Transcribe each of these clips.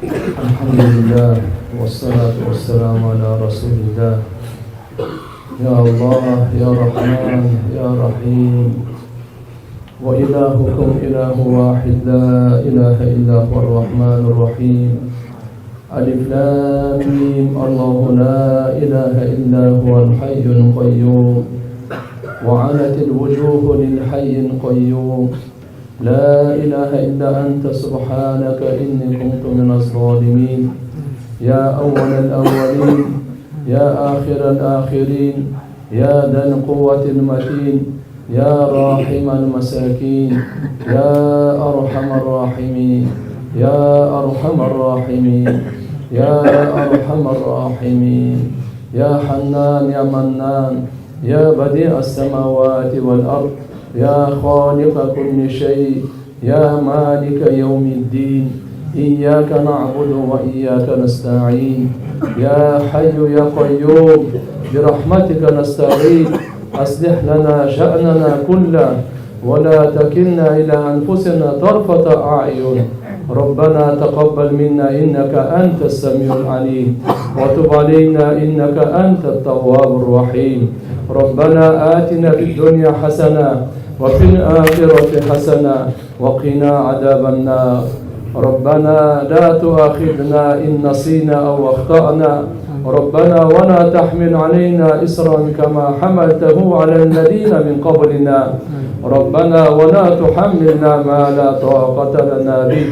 الحمد لله والصلاة والسلام على رسول الله. يا الله يا رحمن يا رحيم، وإلهكم إله واحد لا إله إلا هو الرحمن الرحيم. ألف لام ميم، الله لا إله إلا هو الحي القيوم، وعنت الوجوه للحي القيوم. لا إله إلا أنت سبحانك إني كنت من الظالمين. يا أول الأولين يا آخر الآخرين، يا ذا القوة المتين، يا راحم المساكين، يا أرحم الراحمين، يا أرحم الراحمين، يا أرحم الراحمين، يا حنان يا منان، يا بديع السماوات والأرض، يا خالق كل شيء، يا مالك يوم الدين. إياك نعبد وإياك نستعين. يا حي يا قيوم برحمتك نستغيث، أصلح لنا شأننا كله ولا تكلنا إلى أنفسنا طرفة أعين. ربنا تقبل منا إنك أنت السميع العليم، وتب علينا إنك أنت التواب الرحيم. ربنا آتنا في الدنيا حسنة وفي الآخرة حسنة وقنا عذاب النار. ربنا لا تؤاخذنا إن نسينا أو أخطأنا. ربنا ولا تحمل علينا إصرا كما حملته على الذين من قبلنا. ربنا ولا تحملنا ما لا طاقة لنا به.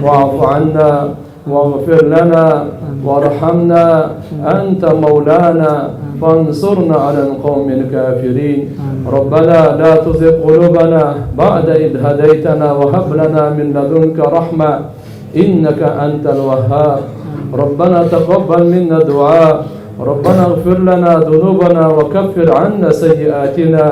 واعف عنا واغفر لنا وارحمنا، أنت مولانا فانصرنا على القوم الكافرين. ربنا لا تزغ قلوبنا بعد إذ هديتنا وهب لنا من لدنك رحمة إنك أنت الوهاب. ربنا تقبل منا دعاء. ربنا اغفر لنا ذنوبنا وكفر عنا سيئاتنا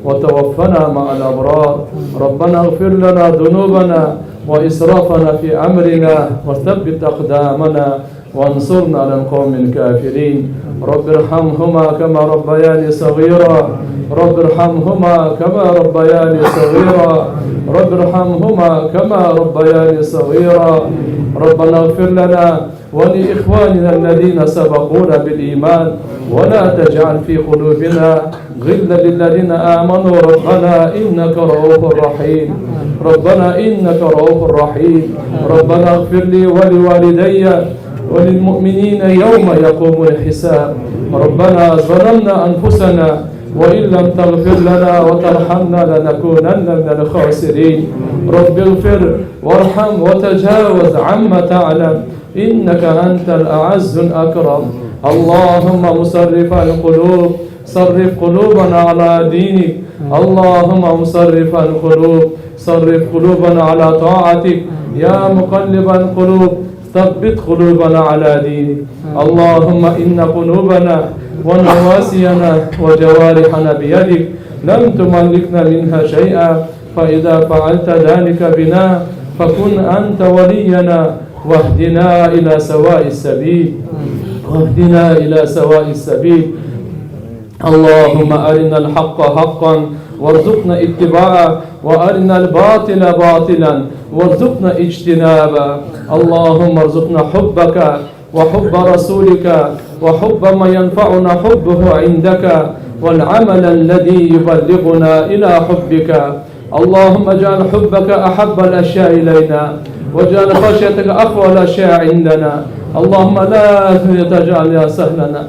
وتوفنا مع الأبرار. ربنا اغفر لنا ذنوبنا وإسرافنا في أمرنا وثبت أقدامنا وانصرنا على القوم الكافرين. رب ارحمهما كما ربياني صغيرا. رب ارحمهما كما ربياني صغيرا. رب ارحمهما كما ربياني صغيرا. ربنا اغفر لنا ولإخواننا الذين سبقونا بالإيمان، ولا تجعل في قلوبنا غلا للذين آمنوا. ربنا إنك رؤوف رحيم. ربنا إنك رؤوف رحيم. ربنا اغفر لي ولوالدي وللمؤمنين يوم يقوم الحساب. ربنا ظلمنا أنفسنا وإن لم تغفر لنا وترحمنا لنكونن من الخاسرين. رب اغفر وارحم وتجاوز عما تعلم إنك أنت الأعز الأكرم. اللهم مصرف القلوب صرف قلوبنا على دينك. اللهم مصرف القلوب صرف قلوبنا على طاعتك. يا مقلب القلوب ثبت قلوبنا على دينك. اللهم إن قلوبنا ونواسينا وجوارحنا بيدك، لم تملكنا منها شيئا، فإذا فعلت ذلك بنا فكن أنت ولينا واهدنا إلى سواء السبيل. واهدنا إلى سواء السبيل. اللهم أرنا الحق حقا وارزقنا اتباعه، وأرنا الباطل باطلا وارزقنا اجتنابه. اللهم ارزقنا حبك وحب رسولك وحب ما ينفعنا حبه عندك، والعمل الذي يبلغنا إلى حبك. اللهم اجعل حبك أحب الأشياء إلينا، واجعل خشيتك أقوى الأشياء عندنا. اللهم لا تجعل يا سهلنا.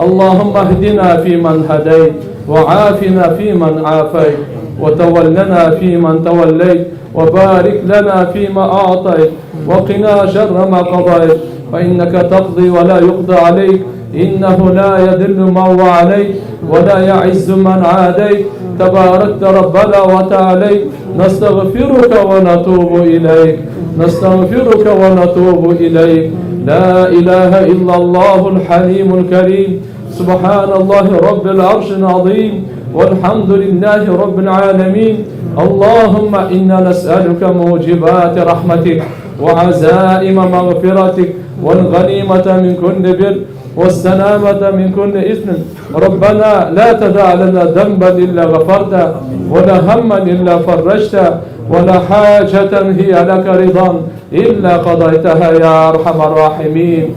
اللهم اهدنا فيمن هديت، وعافنا فيمن عافيت، وتولنا فيمن توليت، وبارك لنا فيما أعطيت، وقنا شر ما قضيت، فإنك تقضي ولا يقضى عليك، إنه لا يذل من هو عليك ولا يعز من عاديت، تباركت ربنا وتعاليت. نستغفرك ونتوب إليك، نستغفرك ونتوب إليك. لا إله إلا الله الحليم الكريم. سبحان الله رب العرش العظيم، والحمد لله رب العالمين. اللهم إنا نسألك موجبات رحمتك وعزائم مغفرتك والغنيمة من كل بر والسلامة من كل إثم. ربنا لا تدع لنا ذنبا إلا غفرته، ولا هما إلا فرجته، ولا حاجة هي لك رضا إلا قضيتها يا أرحم الراحمين.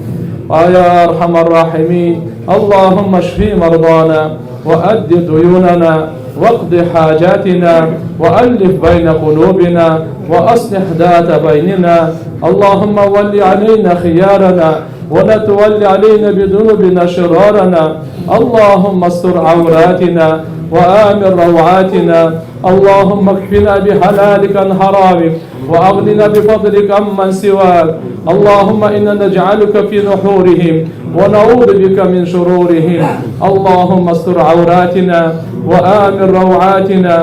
يا أرحم الراحمين، اللهم اشف مرضانا وأد ديوننا واقض حاجاتنا وألف بين قلوبنا وأصلح ذات بيننا. اللهم ول علينا خيارنا ولا تول علينا بذنوبنا شرارنا. اللهم استر عوراتنا وآمن روعاتنا. اللهم اكفنا بحلالك عن حرامك وأغننا بفضلك عمن سواك. اللهم إنا نجعلك في نحورهم ونعوذ بك من شرورهم. اللهم استر عوراتنا وآمن روعاتنا.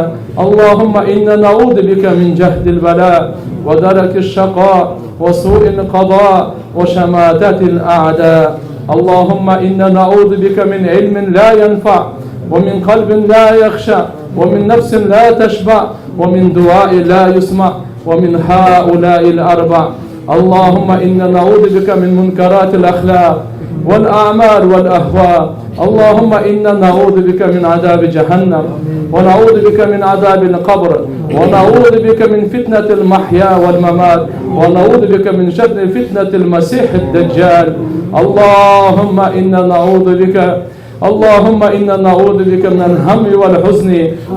اللهم إنا نعوذ بك من جهد البلاء ودرك الشقاء وسوء القضاء وشماتة الأعداء. اللهم إنا نعوذ بك من علم لا ينفع ومن قلب لا يخشع ومن نفس لا تشبع ومن دعاء لا يسمع ومن هؤلاء الأربع. اللهم إنا نعوذ بك من منكرات الأخلاق والأعمال والأهواء. اللهم إنا نعوذ بك من عذاب جهنم ونعوذ بك من عذاب القبر ونعوذ بك من فتنة المحيا والممات ونعوذ بك من شر فتنة المسيح الدجال. اللهم إنا نعوذ بك من الهم والحزن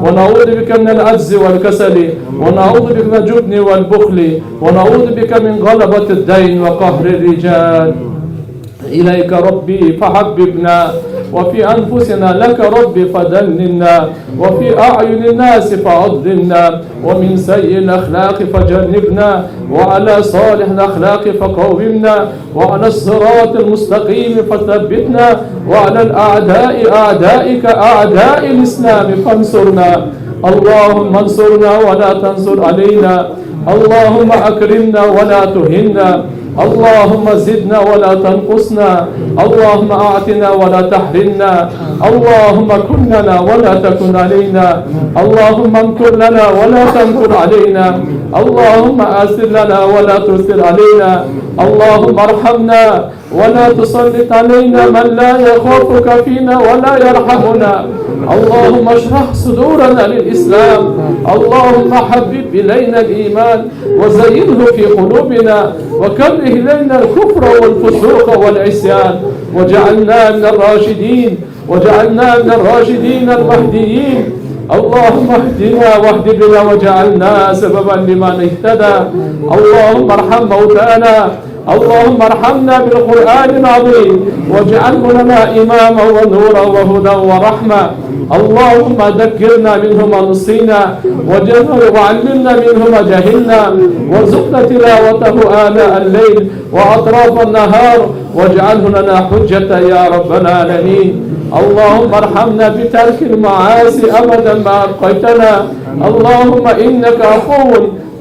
ونعوذ بك من العجز والكسل ونعوذ بك من الجبن والبخل ونعوذ بك من غلبة الدين وقهر الرجال. إليك ربي فحببنا وفي أنفسنا لك ربي فدللنا وفي أعين الناس فعضلنا ومن سيء الأخلاق فجنبنا وعلى صالح الأخلاق فقومنا وعلى الصراط المستقيم فثبتنا وعلى الأعداء أعدائك أعداء الإسلام فانصرنا. اللهم انصرنا ولا تنصر علينا. اللهم أكرمنا ولا تهنا. اللهم زدنا ولا تنقصنا. اللهم أعطنا ولا تحرمنا. اللهم كن لنا ولا تكن علينا. اللهم امكر لنا ولا تمكر علينا. اللهم آسر لنا ولا تسر علينا. اللهم ارحمنا ولا تسلط علينا من لا يخافك فينا ولا يرحمنا. اللهم اشرح صدورنا للإسلام. اللهم حبب إلينا الإيمان وزينه في قلوبنا وكره إلينا الكفر والفسوق والعصيان وجعلنا من الراشدين المهديين. اللهم اهدنا واهد بنا وجعلنا سببا لمن اهتدى. اللهم ارحم موتانا. اللهم ارحمنا بالقرآن العظيم واجعله لنا إماما ونورا وهدى ورحمة. اللهم ذكرنا منه ما نسينا وعلمنا منه ما جهلنا وارزقنا تلاوته آناء الليل وأطراف النهار واجعله لنا حجة يا رب العالمين. اللهم ارحمنا بترك المعاصي أبدا ما أبقيتنا. اللهم إنك عفو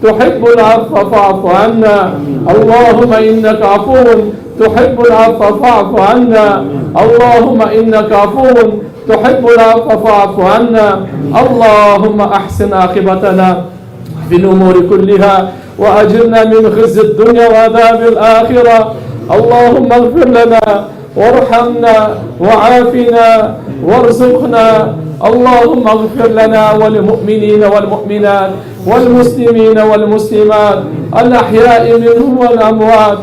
تحب العفو فاعف عنا. اللهم إنك عفو تحب العفو فاعف عنا. اللهم إنك عفو تحب العفو فاعف عنا. اللهم أحسن عاقبتنا في الأمور كلها وأجرنا من خزي الدنيا وعذاب الآخرة. اللهم اغفر لنا وارحمنا وعافنا وارزقنا. اللهم اغفر لنا وللمؤمنين والمؤمنات والمسلمين والمسلمات الأحياء منهم والأموات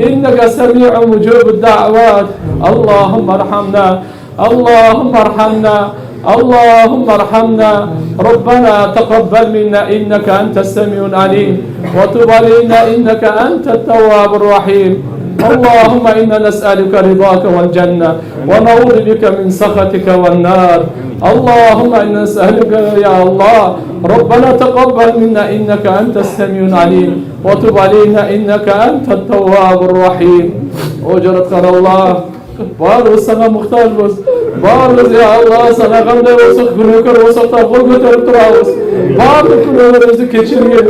إنك سميع مجيب الدعوات. اللهم ارحمنا. اللهم ارحمنا. اللهم ارحمنا. ربنا تقبل منا إنك أنت السميع العليم وتب علينا إنك أنت التواب الرحيم. اللهم إنا نسألك رضاك والجنة ونعوذ بك من سخطك والنار. اللهم إنا نسألك يا الله ربنا تقبل منا إنك أنت السميع العليم وتب علينا إنك أنت التواب الرحيم. أجرت قال الله بارو سنة مختار بس بارو يا الله سنة غمدة وسخ بنوكر وسخ تفوق ترتراوس Bardıq günahlarımızı keçirgin.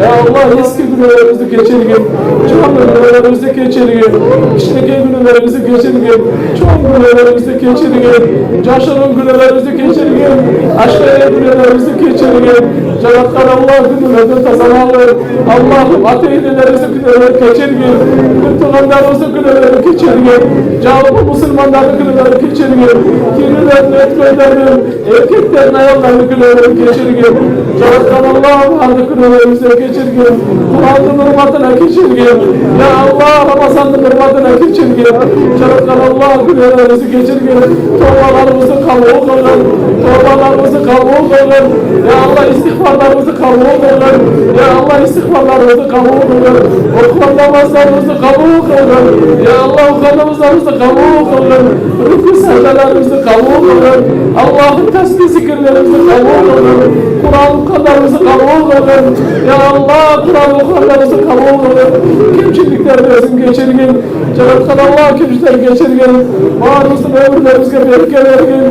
Ya Allah eski günahlarımızı keçirgin. Çoğun günahlarımızı keçirgin. İçteki günahlarımızı keçirgin. Çoğun günahlarımızı keçirgin. Caşırın günahlarımızı keçirgin. Aşkaya günahlarımızı keçirgin. Canakkar Allah günahlarını tazalalım. Allah'ım ateylilerimizi günahları keçirgin. Kırtılanlarımızı günahları keçirgin. Cevabı Müslümanların günahları keçirgin. Kirlilerin, etkilerin, erkeklerin ayarlarını günahları keçirgin. Canakkar Allah'ım vardı günahlarımızı keçirgin. Kur'an'ın hürmetine keçirgin. Ya Allah Ramazan'ın hürmetine keçirgin. Canakkar Allah günahlarımızı keçirgin. Torbalarımızı kabul kılın. Torbalarımızı kabul kılın. Ya Allah istiğfarlarımızı kabul kılın. Ya Allah istiğfarlarımızı kabul kılın. Okulan namazlarımızı kabul kılın. Ya Allah okulan namazlarımızı kabul kılın. Rükû secdelerimizi kabul kılın. Allah'ın tesbih zikirlerimizi kabul kılın. Kur'an okuyanlarımızı kabul kılın. Ya Allah Kur'an okuyanlarımızı kabul kılın. Kimçiliklerimizi geçirgin. Cenab-ı Allah kimçilikleri geçirgin. Varımızın ömürlerimizde bereket vergin.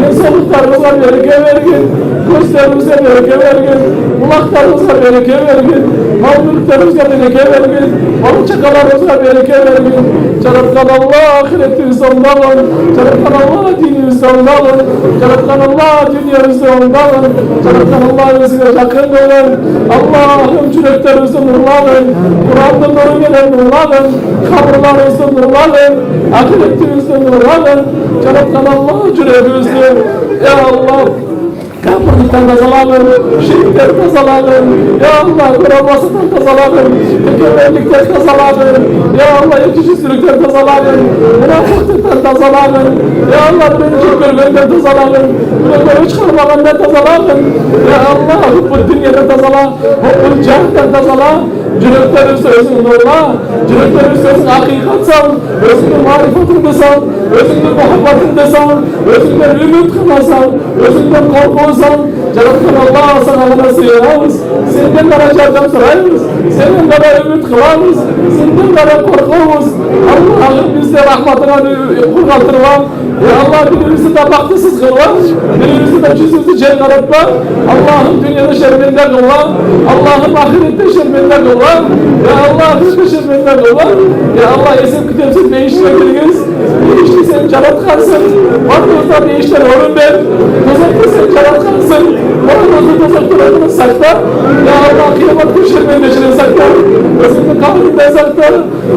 İnsanlıklarımıza bereket vergin. Gözlerimize bereket vergin. Kulaklarımıza bereket vergin. Mal mülklerimize bereket vergin. Mal çakalarımıza bereket vergin. Cenab-ı Allah ahiretimizi ondan. Cenab-ı Allah dinimizi ondan. Cenab-ı Allah dünyamızı ondan. Cenab-ı Allah bize yakın olun. Allah'ım yüreklerimizi nurlanın. Kur'an'ın nuru gelen nurlanın. Kabırlarımızı nurlanın. Ahiretimizi nurlanın. Cenab-ı Allah yüreğimizi. Ya Allah kapırlıktan tazalanın, şirkten tazalanın, ya Allah kurabasından tazalanın, tekeverlikten tazalanın, ya Allah yetişizlikten tazalanın, münafıklıktan tazalanın, ya Allah beni çok görmenden tazalanın, beni çıkarmalarından tazalanın, ya Allah bu dünyada tazalan, bu cahilden tazalan, cüreklerin sözünü nurla, cüreklerin sözünü hakikatsan, özünü marifetinde san, özünü muhabbetinde san, özünden ümit kılasan, özünden korkulsan, Cenab-ı Allah sana bana sığınırız, senden bana yardım sorarız, senden bana ümit kılarız, senden bana korkuluruz. Allah'ım bizde rahmetine kurgaltırma, ya Allah birimizi de baktısız kılma, birimizi de cüzümüzü cengaratma, Allah'ım dünyada şerminde kılma, Allah'ım ahirette şerminde kılma, ya Allah ahirette şerminde kılma, ya Allah esim kitapsız ne işine girginiz, ne işini sen cevap kalsın, varlığınızda ne işler olun ben, tuzakta sen cevap kalsın, varlığınızda tuzaklarını sakla, ya Allah kıyamet kuşlarından geçirin sakla, özünde kabrinden sakla,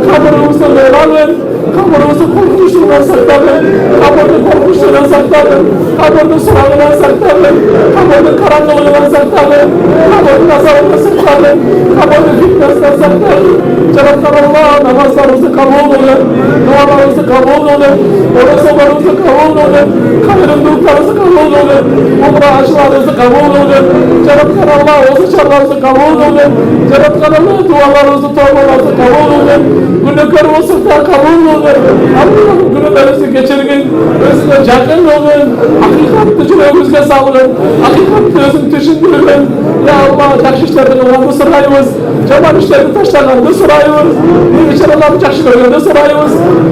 kabrımızda dolanın, kabrımızı korkmuşluğundan saklanın, kabrını korkmuşluğundan saklanın, kabrını sorağından saklanın, kabrını karanlığından saklanın, kabrını azabından saklanın, kabrını fitnesinden saklanın. Cenab-ı Allah namazlarımızı kabul olun, dualarımızı kabul olun, oruçlarımızı kabul olun, kayrımlılıklarımızı kabul olun, umra aşılarımızı kabul olun, Cenab-ı Allah oruçlarımızı kabul olun, Cenab-ı Allah dualarımızı, torbalarımızı kabul olun, günlükler olsunlar kabul olun, Allah'ım günlerinizi geçirgin, özüne yakın olun, hakikatli cüreğimizle sağlayın, hakikatli özünü düşündürün, ya Allah yakşı işlerden olanı sırayımız, cemal işlerini taşlarlarını sırayımız, bir içerilerini yakşı görgende sırayımız,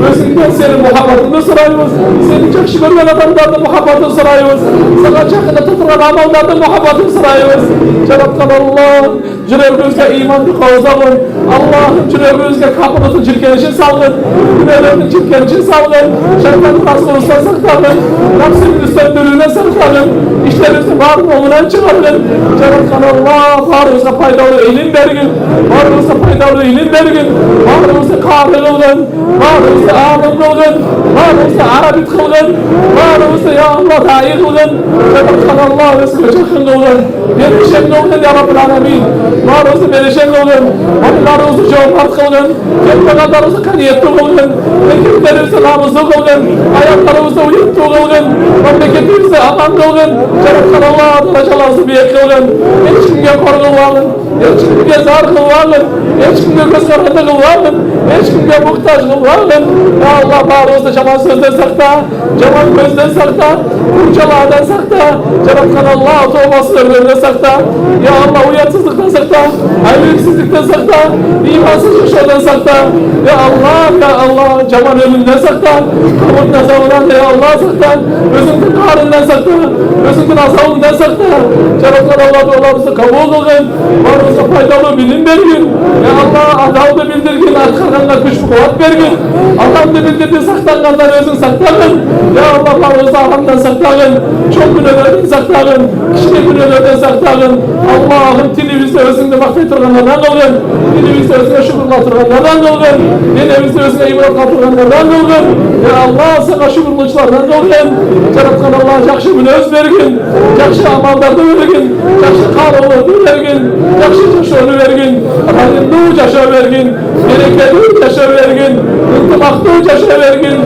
özünden senin muhabbatını sırayımız, senin yakşı görgen adamlarını muhabbatını sırayımız, sana yakında tutulan amallarını muhabbatını sırayımız, Cenab-ı Allah, cüreğimizle imanlı kavzalın, Allah'ım cüreğimizle kapınızın çirkenişini salgın, günahlarının çirkenişini salgın, şeytanın hastalıktan saklanın, nefsinin üstlendirliğine saklanın, işlerinizi varın oğlunan çıkarın, Cenab-ı Allah, varınıza faydalı ilim vergin, varınıza faydalı ilim vergin, varınıza kahve kılgın, varınıza alim kılgın, varınıza arabit kılgın, varınıza ya Allah dahi kılgın, Cenab-ı Allah rızkı çakın kılgın, berişen kılgın ya Rabbil Alemin, varınıza berişen kılgın, varınıza cevap kılgın, kempekanlarınızı kaniyetli kılgın, mekiklerinizi namızlı kılgın, ayaklarınızı uyutlu kılgın, memleketinizi aman kılgın, Cenab-ı Allah derecalarınızı büyük kılgın, geçimge korgun alın, Hiç kimge zar kılmağın, hiç kimge göz kararı kılmağın, hiç kimge muhtaç kılmağın. Ya Allah bağrımızda caman sözden sakla, caman gözden sakla, kurcalağdan sakla, Cenab-ı Allah tövbasızlarından sakla. Ya Allah uyansızlıktan sakla, hayırlısızlıktan sakla, imansızlıktan sakla. Ya Allah, caman ölümden sakla, kabul nazarından ya Allah sakla, özünkün karından sakla, özünkün azabından sakla. Cenab-ı Allah dualarımızı kabul kılın, varımıza faydalı bilim vergin. Ya Allah adamda bildirgin, arkalarına güç kuvvet vergin. Adamda bildirdiğin saklananlar özün saklayın. Ya Allah varımıza aramdan saklayın, çok günahlardan saklayın, kişilik günahlardan saklayın. Allah'ım dilimizde özünde mahvettirganlardan kılın, dilimizde özüne şükürlatırganlardan kılın, dilimizde özüne ibret katırganlardan kılın. Ya Allah sana şükürlüçlardan kılın. Cenab-ı Allah yakşı münöz vergin, yakşı amallarda vergin, yakşı kalımlarını vergin, yakşı yaşını vergin, rahimli yaşa vergin, bereketli yaşa vergin, intimaklı yaşa vergin.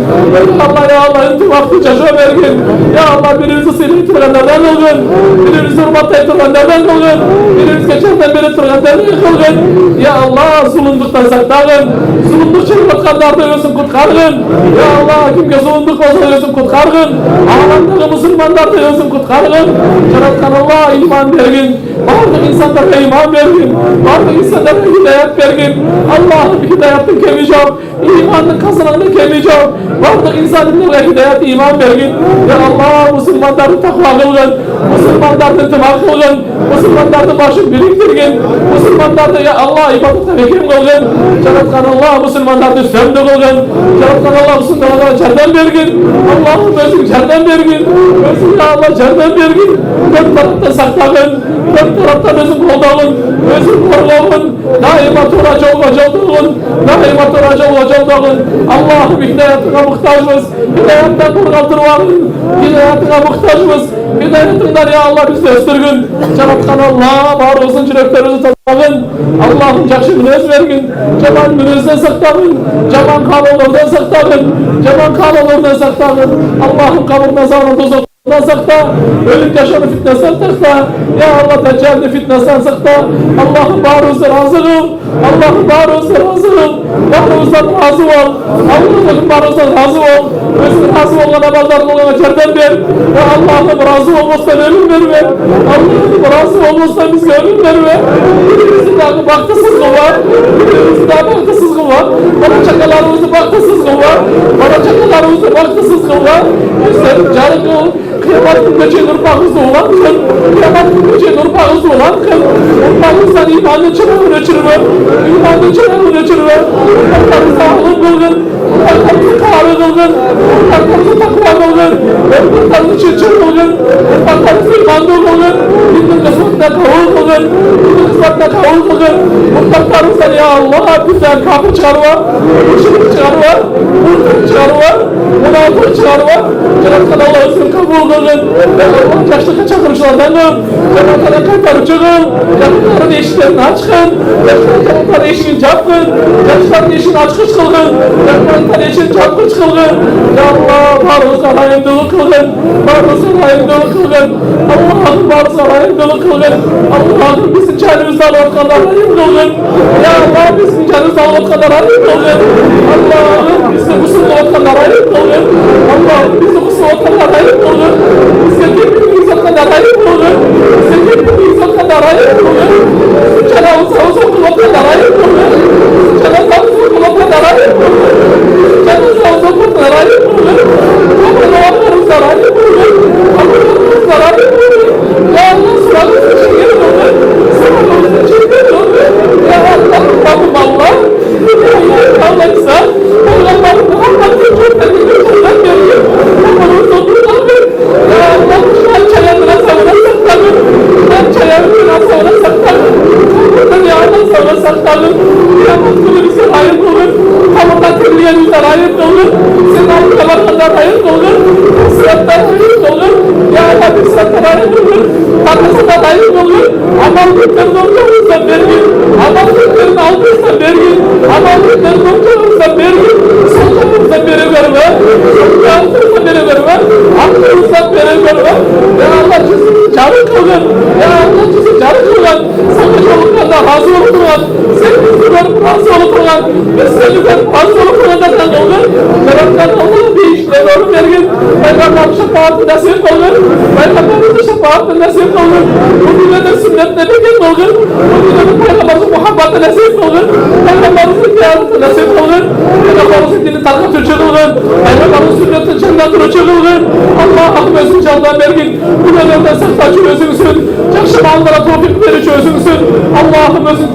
Ya Allah intimaklı yaşa vergin. Ya Allah birimizi silip turganlardan kılgın, birimizi hürmatlayıp turganlardan kılgın, birimiz geçerden beri turganlardan kılgın. Ya Allah zulümdükten saklayın, zulümdük çekipatkanlardan özün kutkargın. Ya Allah kimge zulümdük olsa özün kutkargın, alandaki musulmanlardan özün kutkargın. Cenab-ı Allah iman vergin, bazı insanlara iman vergin, bazı insanlara hidayet vergin. Allah'ın hidayetin kemi yok, imanın kazananın kemi yok. Bazı insanlara hidayet iman vergin. Ya Allah musulmanları takva kılgın, musulmanları itimak kılgın, musulmanları başın biriktirgin, musulmanları ya Allah ibadetten hekim kılgın. Cenab-ı Allah musulmanları üstümde kılgın, Cenab-ı Allah musulmanlara cerden vergin. Allah'ım özün cerden vergin, özün ya Allah cerden vergin. Dört taraftan saklayın, dört taraftan özün koldağın, özün korluğun, daima turaca olacağın, daima turaca olacağın. Allah'ım hidayetine muhtaçız, hidayetten kurgaltırmanın, hidayetine muhtaçız. Hidayetinden ya Allah bizi östürgün. Cenab-ı Allah bağrımızın yüreklerimizi tazalın. Allah'ım yakşı münöz vergin, caman münözden saklayın, caman kalınlardan saklayın, caman kalınlardan saklayın. Allah'ım kabul nazarını tuzuk sakla, ölüm yaşamı fitnesinden sakla. Ya Allah teccalli fitnesinden sakla. Allah'ım bağrımızdan razı kıl. Allah'ım bağrımızdan razı kıl. Bağrımızdan razı ol. Allah'ım bağrımızdan razı ol. Özün razı olan amalların olana cerden ver. Ya Allah'ım razı olmazsan ölüm verme. Allah'ım razı olmazsan bize ölüm verme. Birimizin daha baktısızlığı var. Birimizin daha baktısızlığı var. Bana çakalarımızı baktısızlığı var. Bana çakalarımızı baktısızlığı var. Bizlerin canı kıl. Kıyamet günü nurpağızda olan kıl, kıyamet günü nurpağızda olan kıl, nurpağızdan imanın çırağını çırıver, imanın çırağını çırıver, nurpağızda ağlım kılgın, nurpağızda kahve kılgın, nurpağızda takva kılgın, nurpağızda çirçir kılgın, nurpağızda imanlı kılgın, bütün kısmında kavul kılgın, bütün kısmında kavul kılgın, nurpağızda ya Allah bizden kapı çıkarıver, müşrik çıkarıver, murtun çıkarıver, münafık çıkarıver, Cenab-ı Allah özün kabul kılgın. Yaşlıkta çakırışlardan kıl. Cenab-ı kaytarıp çıkın. Yaşlıkların eşiklerini açkın. Yaşlıkların eşiğini çapkın. Yaşlıkların eşiğini açkış kılgın. Yaşlıkların eşiğini çapkış kılgın. Ya Allah varımıza layımdılık kılgın. Varımıza layımdılık kılgın. Allah'ım varımıza layımdılık kılgın. Allah'ım bizim canımızda alıp kadar layım kılgın. Ya Allah bizim canımızda alıp kadar layım kılgın. Allah'ım bizim usulü alıp kadar layım kılgın. Allah'ım bizim usulü alıp kadar layım kılgın. Bize kendimiz o kadar ayıp olur. Bize kendimiz o kadar ayıp olur. Cenab-ı Okul o kadar ayıp olur. Cenab-ı Okul o kadar ayıp olur. Cenab-ı Okul o kadar ayıp olur. Kapılarımızdan ayıp olur. Kapılarımızdan ayıp olur. Ya Allah sıramızın çekil olur. Sıramızın çekil olur. Ya Allah Rabbim Allah. Ya Allah insan. Allah'ım Muhammed'in cümletini kurdan veriyor. Kapılarımızdan kurdan veriyor. Ya Allah ben çayarına savuna saklanın. Ben çayarına savuna saklanın. Kapıdan yağdan savuna saklanın. Ya mutluluğu bize layık olur. Kapıdan temliğe bize layık olur. Senin altına kadar layık olur. Sırattan layık olur. Ya Allah bir sırattan layık olur. Takısına layık olur. Amal günlerini okuyamızdan vergin. Amal günlerini aldıysan vergin. Amal günlerini okuyamızdan vergin. Soltamızdan beri verme. Soltamızdan beri verme. Aklımızdan beri verme. Ya Allah cüzünü canı kılgın. Ya Allah bizi canı kılgan, sana yoluklarına razı olup durgan, sen bizi görüp razı olup durgan, biz seni görüp razı olup durganlardan olgun, Yaratkan Allah'ın deyişlerine olup vergin, Peygamber'in şefaatini nasip olgun, Peygamber'in şefaatini nasip olgun, bu dünyada sünnetine bekin olgun, bu dünyada Peygamber'in muhabbeti nasip olgun, Peygamber'in ziyareti nasip olgun, Peygamber'in dini takatırçı olgun, Peygamber'in sünnetini çendandırıcı olgun, Allah'ım özün candan vergin, bu dönemden saktaçı özünsün, yakşı mallara topik verici özünsün, Allah'ım özün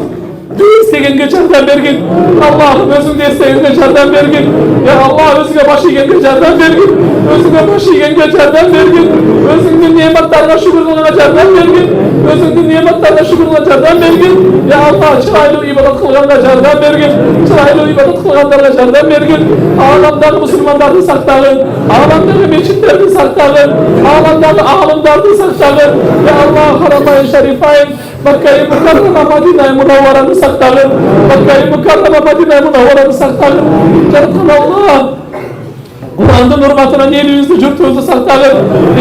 desteğin geçerden vergin, Allah'ım özün desteğin geçerden vergin, ya Allah özüne başı gen geçerden vergin, özüne başı gen geçerden vergin, özünün nimetlerine şükürlüğüne geçerden vergin, özünün nimetlerine şükürlüğüne geçerden vergin, ya Allah çıraylı ibadet kılgan geçerden vergin, çıraylı ibadet kılganlar geçerden vergin, ağlamdaki Müslümanları saktağın, ağlamdaki meçitlerini saktağın, ağlamdaki ağlamları saktağın, ya Allah Haram-ı Şerifayın, Mekke-i Mukarreme Medine-i Munavvara'nı saktağın, Mekke-i Mukarreme Medine-i Munavvara'nı saktağın, Cenab-ı Allah, Kur'an'ın hürmetine elimizi cürtümüzü saktağın,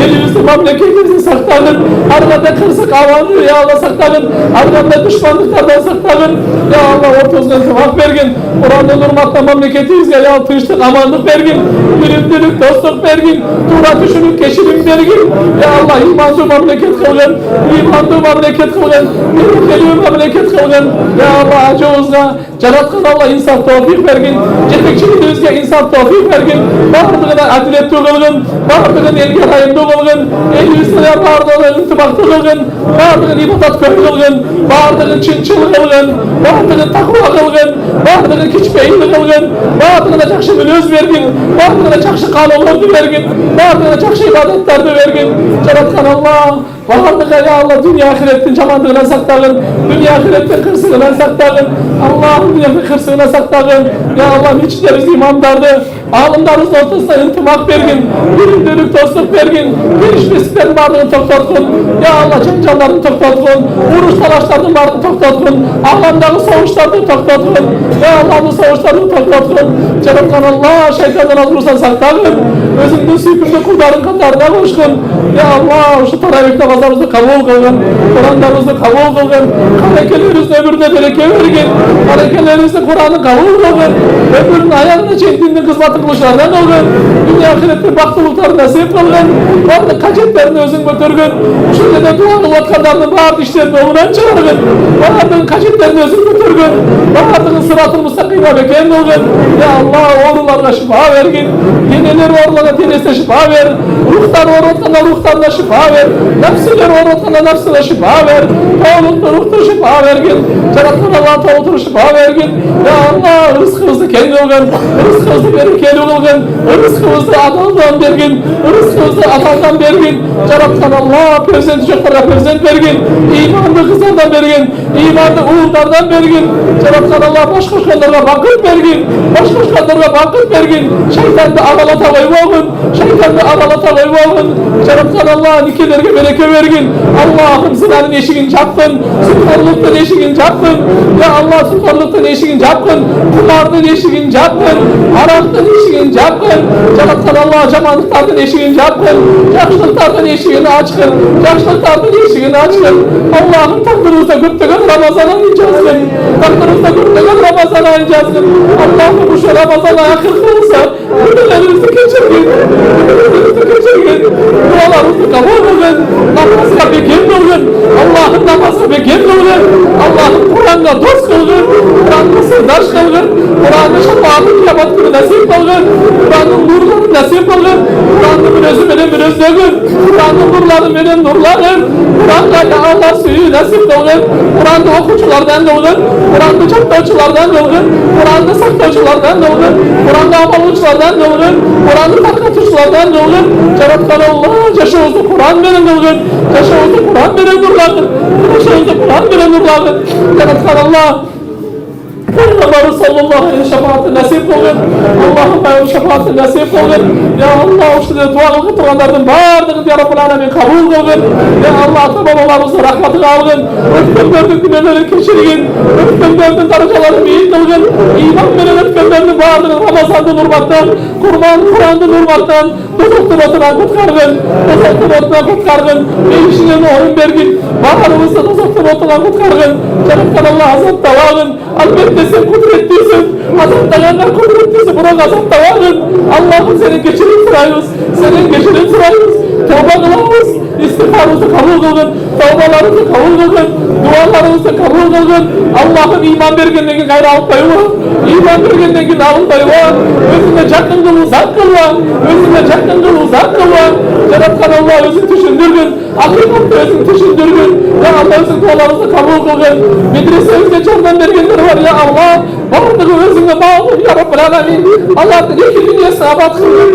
elimizi memleketimizi saktağın, arada kırsak avanı ya Allah saktağın, arada düşmanlıklardan saktağın, ya Allah ortozuna cevap vergin, Kur'an'ın hürmetine memleketimizde ya tıştık amanlık vergin, bilimdilik dostluk vergin, tuğra düşünük keşirim vergin, ya Allah imanlı memleket kılgın, imanlı memleket kılgın, kelime memleket kılgın, ya Allah acımızda, Caratkan Allah insan tevfik vergin, cetekçiliğimizde insan tevfik vergin, bağırdığına adiletli kılgın, bağırdığına elge rayımda kılgın, el üstüne bağırdığına intibakta kılgın, bağırdığına ibadat köy kılgın, bağırdığına çinçil kılgın, bağırdığına takva kılgın, bağırdığına kiçbeyinli kılgın, bağırdığına çakşı mülöz vergin, bağırdığına çakşı kanunlarını vergin, bağırdığına çakşı ibadetlerini vergin, Caratkan Allah, bağırdığına ya Allah dünya ahiretin camandığına saktağın, dünya ahiretin kırsığına saktağın, Allah'ın dünya kırsığına saktağın, ya Allah içlerimiz imamlardı, ağımlarımız ortasına intimak vergin, bilimlilik dostluk vergin, geniş mesleklerin varlığını toktatkın, ya Allah cancanlarını toktatkın, vuruş talaşlarının varlığını toktatkın, ağlamdaki soğuşlarını toktatkın, ya Allah'ın soğuşlarını toktatkın, Cenab-ı Allah şeytandan azmursan saktağın, özünün sükümde kulların katarına koşkun, ya Allah şu taravih namazlarımızı kabul kılgın, Kur'anlarımızı kabul kılgın, harekelerinizin ömrüne bereke vergin, harekelerinizin Kur'an'ı kabul kılgın, ömrünün ayağına çektiğinde kızmatı kılışlardan kılgın, dünya ahirette baktılıkları nasip kılgın, varlık kaçetlerini özün götürgün, şu dede dua kılvatkanlarının bağır dişlerini oğunan çağırgın, bağırdığın kaçetlerini özün götürgün, bağırdığın sıratı müstakime beken kılgın, ya Allah oğrularına şifa vergin, deneleri oğrularına denesine şifa ver, ruhtan oğrutlarına ruhlarına şifa ver, nefsileri oğrutlarına nefsine şifa ver, tağluklu ruhtu şifa vergin, Cenab-ı Allah tağluklu şifa vergin, ya Allah rızkımızı kendi olgun, rızkımızı berekeli olgun, rızkımızı adaldan vergin, rızkımızı adaldan vergin, Cenab-ı Allah prezent çocuklara prezent vergin, imanlı kızlardan vergin, imanlı uğurlardan vergin, Cenab-ı Allah baş koşkanlarına vakıf vergin, baş koşkanlarına vakıf vergin, şeytan da ağalata koyma olun, şeytan da ağalata koyma olun, Cenab-ı Allah nikilerine bereke vergin, Allah'ım zinanın eşiğini çapkın, sultanlıktan eşiğini çapkın, ya Allah sultanlıktan eşiğini çapkın, kumardan eşiğini çapkın, araktan eşiğini çapkın, Cenab-ı Allah camanlıklardan eşiğini çapkın, yaşlıklardan eşiğini açkın, yaşlıklardan eşiğini açkın, Allah'ım takdırımızda gürttüğün Ramazan ayı cazgın, takdırımızda gürttüğün Ramazan ayı cazgın, Allah'ım bu şu Ramazan ayı akıl kılsa, ödüllerimizi geçirgin, dualarımızı kabul olun, namazına bekir olun, Allah'ın namazına bekir olun, Allah'ın Kur'an'la dost kılgın, Kur'an'la sırdaş kılgın, Kur'an'ın şefaatı kıyamet günü nasip kılgın, Kur'an'ın nurları nasip kılgın, Kur'an'ın münözü benim münözdegün, Kur'an'ın nurları benim nurlarım, Kur'an'la ya Allah suyu nasip kılgın, Kur'an'da okuculardan kılgın, Kur'an'da çaptacılardan kılgın, Kur'an'da saktacılardan kılgın, Kur'an'da amalıcılardan kılgın, Kur'an'da takatışlardan kılgın, Cenab-ı Allah yaşağızda Kur'an benim kılgın, yaşağızda Kur'an benim nurlarım, yaşağızda Kur'an benim nurlarım, Cenab-ı Allah Peygamber sallallahu aleyhi ve şefaati nasip olun. Allah'ım benim şefaati nasip olun. Ya Allah o şekilde dualı kıtılanlardan bağırdığınız ya Rabbul Alemin kabul kılın. Ya Allah atababalarımızın rahmetini alın. Öfkemlerden günahları geçirgin. Öfkemlerden darıcaları büyük kılgın. İman veren öfkemlerden bardığın Ramazan'dan urmaktan, Kur'an'dan urmaktan, tozoktan oturan kutkargın, tozoktan oturan kutkargın, eyişinen orun bergin, bağrımızda tozoktan oturan kutkargın, Jaratan Allah azap tavağın, albatta sen kudretlisin, azap tağanlar kudretlisin, burak azap tavağın, Allah'ım senin geçirin sırayız, senin geçirin sırayız, tövbe kılavuz, istiğfarımızı kabul kılgın, tövbelerimizi kabul kılgın, dualarımızı kabul kılgın, Allah'ım iman bergenliğin gayrı alpayıva, iman bergenliğin alpayıva, özüne çakın kıl uzak kılva, özüne çakın kıl uzak kılva, Jaratan Allah özün düşündürgün, hakikatte özün düşündürgün, ya Allah özün dualarımızı kabul kılgın, medresemizde candan bergenleri var ya Allah, bardığı özüne bağlı ya Rabbel Alemin, Allah'ın iki dünyasını abat kılgın,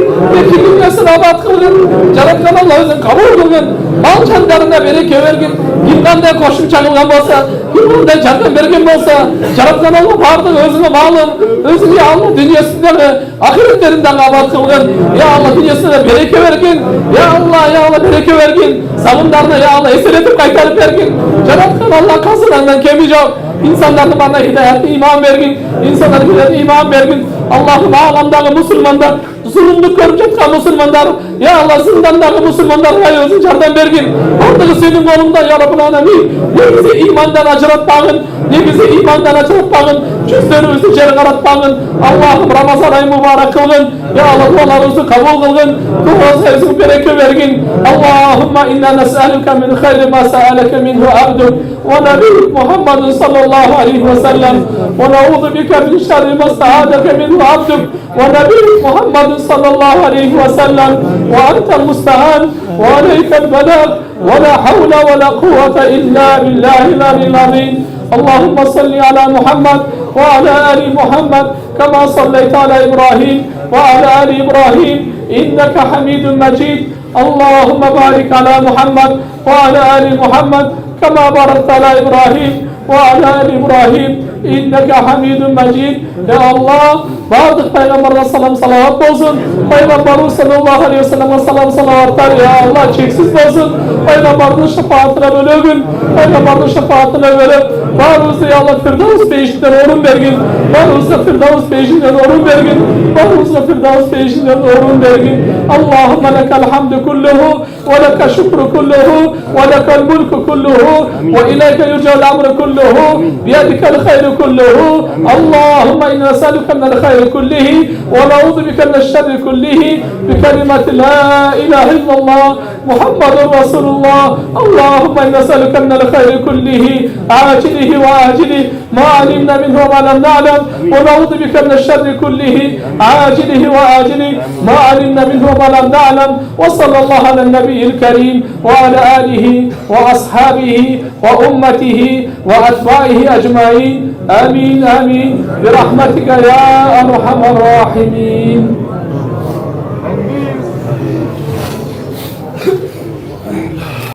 iki dünyasını abat kılgın, Jaratan Allah özün kabul kılgın, mal canlarına bereke vergin, kimden de koşum çakılgan bolsa, kimden de candan bergen bolsa, Jaratan Allah bardığı özüne bağlı, özüne ya Allah dünyasından ahiretlerinden abat kılgın, ya Allah dünyasına bereke vergin, ya Allah bereke vergin, savunlarına ya Allah eseretip kaytarıp vergin, Jaratan Allah kasılarından kemi yok, insanların bana hidayet iman vergin, insanların hidayet iman vergin, Allah'ım alamdaki Müslümanlar, zulümlük görüp жатқан Müslümanlar, ya Allah zindandaki Müslümanlarga özün jardan bergin, bardığı senin kolunda ya Rabbul Alemin, ne bizi imandan ajratpagın, ne bizi imandan ajratpagın, cüzlerimizni jeri qaratpagın, Allah'ım Ramazan ayı mübarek kılgın, ya Allah dualarımızı kabul kılgın, duamızı bereke vergin, Allahumma inna nes'aluka min khayri ma sa'alaka minhu abduk ve nebiyyuk Muhammedun sallallahu aleyhi ve sellem ve na'udhu bika min şerri ma sta'adaka minhu abduk ve nebiyyuk Muhammedun sallallahu aleyhi ve sellem ve entel musta'an ve aleykel belag ve la havle ve la kuvvete illa billahil aliyyil azim. Allahümme salli ala Muhammed ve ala ali Muhammed kema sallayta ala İbrahim ve ala ali İbrahim inneke hamidun mecid. Allahümme barik ala Muhammed ve ala ali Muhammed kema barakta ala İbrahim ve ala ali İbrahim inneke hamidun mecid. Ya Allah, bardık Peygamber'e salam salavat olsun, Peygamber'e sallallahu aleyhi ve sellem'e salam salavatlar ya Allah çeksiz olsun, Peygamber'in şefaatine bölügün, Peygamber'in şefaatine verip, barımızda ya Allah Firdevs peşinden orun bergin, barımızda Firdevs peşinden orun bergin, barımızda Firdevs peşinden orun bergin. Allahümme lekel hamdu kulluhu, ve leke şükru kulluhu, ve lekel mulku kulluhu, ve ileyke yurca'l amru kulluhu, biyedikel hayru kulluhu. Allahümme inna nes'aluke minel hayri kullihi, ve na'udhu bike mineşşerri kullihi, bikelimati la ilahe illallah, Muhammedun Resulullah. Allahümme inna nes'aluke minel hayri kullihi, acilihi ve acilihi, ma alimna minhu ve ma lem na'lem, ve na'udhu bike mineşşerri kullihi, acilihi ve acilihi, ma alimna minhu ve ma lem na'lem, ve sallallahu alen nebiyyil kerim, ve ala alihi, ve ashabihi, ve ummetihi, ve etbaihi ecmain. Amin, amin. Birahmetika ya erhamer rahimin.